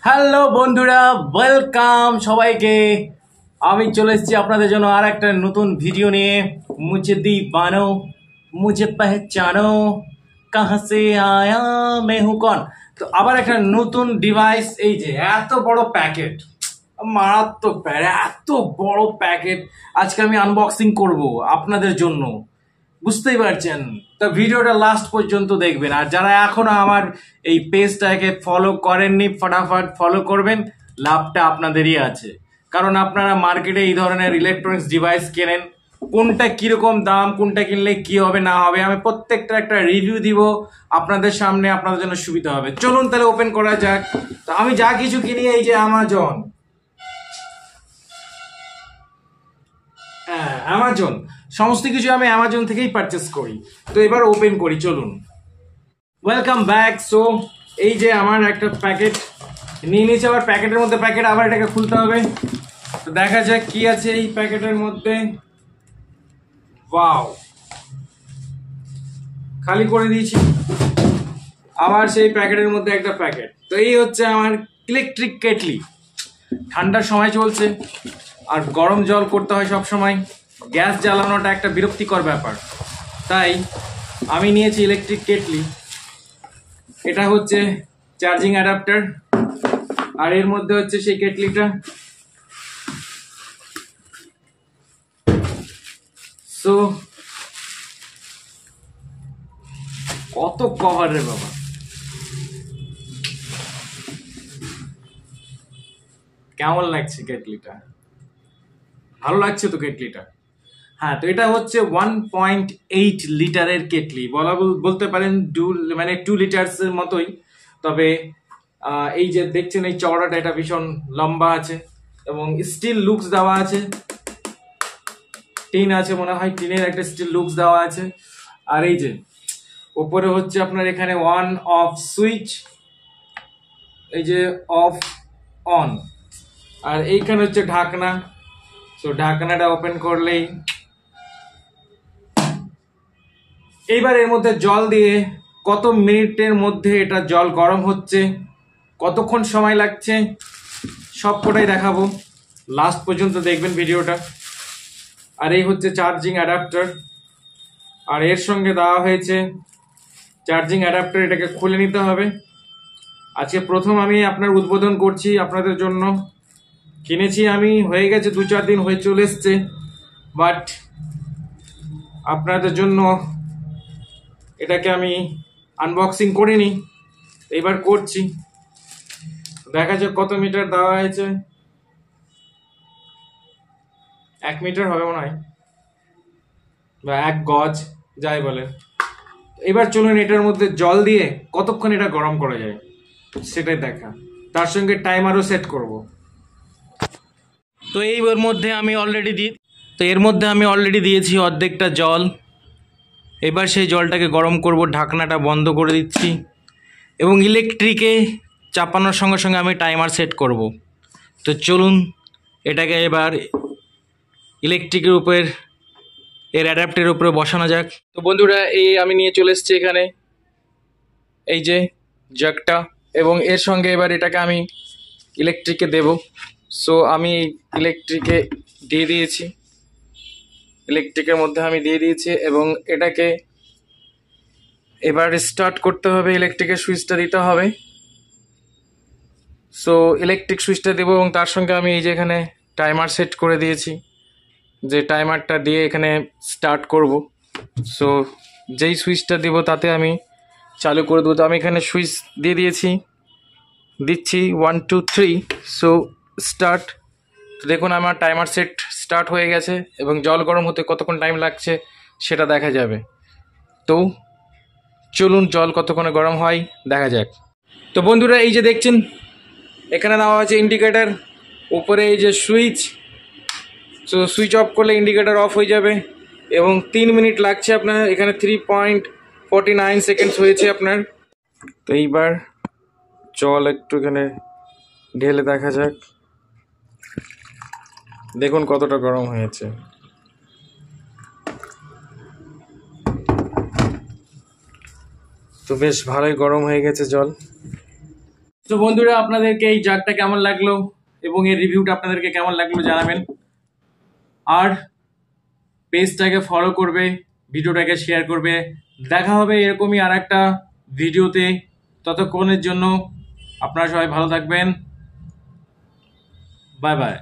Hello বন্ধুরা, welcome সবাইকে। আমি চলে এসেছি আপনাদের জন্য আর একটা নতুন ভিডিও নিয়ে। মুঝে দিবানো, মুঝে পেহচানো, কাহা সে আয়া মে হু কন। তো আবার একটা নতুন ডিভাইস। এই যে এত বড় প্যাকেট, মারাত্মক এত বড় প্যাকেট আজকে আমি আনবক্সিং করব আপনাদের জন্য। বুঝতেই পারছেন, তো ভিডিওটা লাস্ট পর্যন্ত দেখবেন। আর যারা এখনো আমার এই পেজটাকে ফলো করেননি, ফটাফট ফলো করবেন, লাভটা আপনাদেরই আছে। কারণ আপনারা মার্কেটে এই ধরনের ইলেকট্রনিক্স ডিভাইস কেনেন, কোনটা কিরকম দাম, কোনটা কিনলে কি হবে না হবে, আমি প্রত্যেকটা একটা রিভিউ দিব আপনাদের সামনে, আপনাদের জন্য সুবিধা হবে। চলুন তাহলে ওপেন করা যাক। তো আমি যা কিছু কিনি এই যে অ্যামাজন, সমস্ত কিছু আমি অ্যামাজন থেকেই পারচেস করি। তো এবার ওপেন করি, চলুন। Welcome back. সো এই যে আমার একটা প্যাকেট নিয়ে নিয়েছি, আবার প্যাকেটের মধ্যে প্যাকেট, আবার এটাকে খুলতে হবে। তো দেখা যাক কি আছে এই প্যাকেটের মধ্যে। ওয়াও, খালি করে দিয়েছি, আবার সেই প্যাকেটের মধ্যে একটা প্যাকেট। তো এই হচ্ছে আমার ইলেকট্রিক কেটলি। ঠান্ডার সময় চলছে আর গরম জল করতে হয় সব সময়, গ্যাস জ্বালানোটা একটা বিরক্তিকর ব্যাপার, তাই আমি নিয়েছি ইলেকট্রিক কেটলি। এটা হচ্ছে চার্জিং অ্যাডাপ্টার, আর এর মধ্যে হচ্ছে সেই কেটলিটা। সো কত কভার রে বাবা, কেমন লাগছে কেটলিটা? ভালো লাগছে তো কেটলিটা? হ্যাঁ, তো এটা হচ্ছে 1.8 লিটারের কেটলি, বলতে পারেন মানে 2 লিটার্সের মতোই। তবে এই যে দেখছেন এই চওড়াটা, এটা ভীষণ লম্বা আছে এবং স্টিল লুকস দেওয়া আছে। টিন আছে মনে হয়, টিনের একটা স্টিল লুকস দেওয়া আছে। আর এই যে উপরে হচ্ছে আপনার এখানে অন অফ সুইচ, এই যে অফ অন। আর এইখানে হচ্ছে ঢাকনা। সো ঢাকনাটা ওপেন করলেই এইবার এর মধ্যে জল দিয়ে কত মিনিটের মধ্যে এটা জল গরম হচ্ছে, কতক্ষণ সময় লাগছে, সবকটাই দেখাবো। লাস্ট পর্যন্ত দেখবেন ভিডিওটা। আর এই হচ্ছে চার্জিং অ্যাডাপ্টার, আর এর সঙ্গে দেওয়া হয়েছে চার্জিং অ্যাডাপ্টার। এটাকে খুলে নিতে হবে। আজকে প্রথম আমি আপনার উদ্বোধন করছি আপনাদের জন্য। কিনেছি আমি, হয়ে গেছে 2-4 দিন হয়ে চলে এসছে, বাট আপনাদের জন্য এটাকে আমি আনবক্সিং করিনি, এবার করছি। দেখা যাক কত মিটার দেওয়া হয়েছে। 1 মিটার হবে মনে হয়, বা 1 গজ, যাই বলে। এবার চলুন এটার মধ্যে জল দিয়ে কতক্ষণ এটা গরম করা যায় সেটাই দেখা, তার সঙ্গে টাইমারও সেট করব। তো এর মধ্যে আমি অলরেডি দিয়েছি অর্ধেকটা জল। এবার সেই জলটাকে গরম করব, ঢাকনাটা বন্ধ করে দিচ্ছি এবং ইলেকট্রিকে চাপানোর সঙ্গে সঙ্গে আমি টাইমার সেট করব। তো চলুন এটাকে এবার ইলেকট্রিকের উপর, এর অ্যাডাপ্টের উপরে বসানো যাক। তো বন্ধুরা, এই আমি নিয়ে চলে এসেছি এখানে এই যে জাগটা, এবং এর সঙ্গে এবার এটাকে আমি ইলেকট্রিকে দেব। সো আমি ইলেকট্রিকে দিয়ে দিয়েছি, ইলেকট্রিকের মধ্যে আমি দিয়ে দিয়েছি এবং এটাকে এবার স্টার্ট করতে হবে, ইলেকট্রিকের সুইচটা দিতে হবে। সো ইলেকট্রিক সুইচটা দেবো এবং তার সঙ্গে আমি এই যে এখানে টাইমার সেট করে দিয়েছি, যে টাইমারটা দিয়ে এখানে স্টার্ট করব। সো যেই সুইচটা দেব তাতে আমি চালু করে দেবো। তো আমি এখানে সুইচ দিয়ে দিচ্ছি 1 2 3। So start. তো দেখুন আমার টাইমার সেট স্টার্ট হয়ে গেছে এবং জল গরম হতে কতক্ষণ টাইম লাগছে সেটা দেখা যাবে। তো চলুন জল কতক্ষণে গরম হয় দেখা যাক। তো বন্ধুরা, এই যে দেখছেন এখানে দেওয়া আছে ইন্ডিকেটার, উপরে এই যে সুইচ। সো সুইচ অফ করলে ইন্ডিকেটার অফ হয়ে যাবে এবং 3 মিনিট লাগছে আপনার। এখানে 3.49 সেকেন্ডস হয়েছে আপনার। তো এইবার জল একটু এখানে ঢেলে দেখা যাক, দেখুন কতটা গরম হয়েছে। তো বেশ ভালোই গরম হয়ে গেছে জল। তো বন্ধুরা, আপনাদেরকে এই জারটা কেমন লাগলো এবং এর রিভিউটা আপনাদেরকে কেমন লাগলো জানাবেন। আর পেজটাকে ফলো করবে, ভিডিওটাকে শেয়ার করবে। দেখা হবে এরকমই আর একটা ভিডিওতে। ততক্ষণের জন্য আপনারা সবাই ভালো থাকবেন। Bye bye.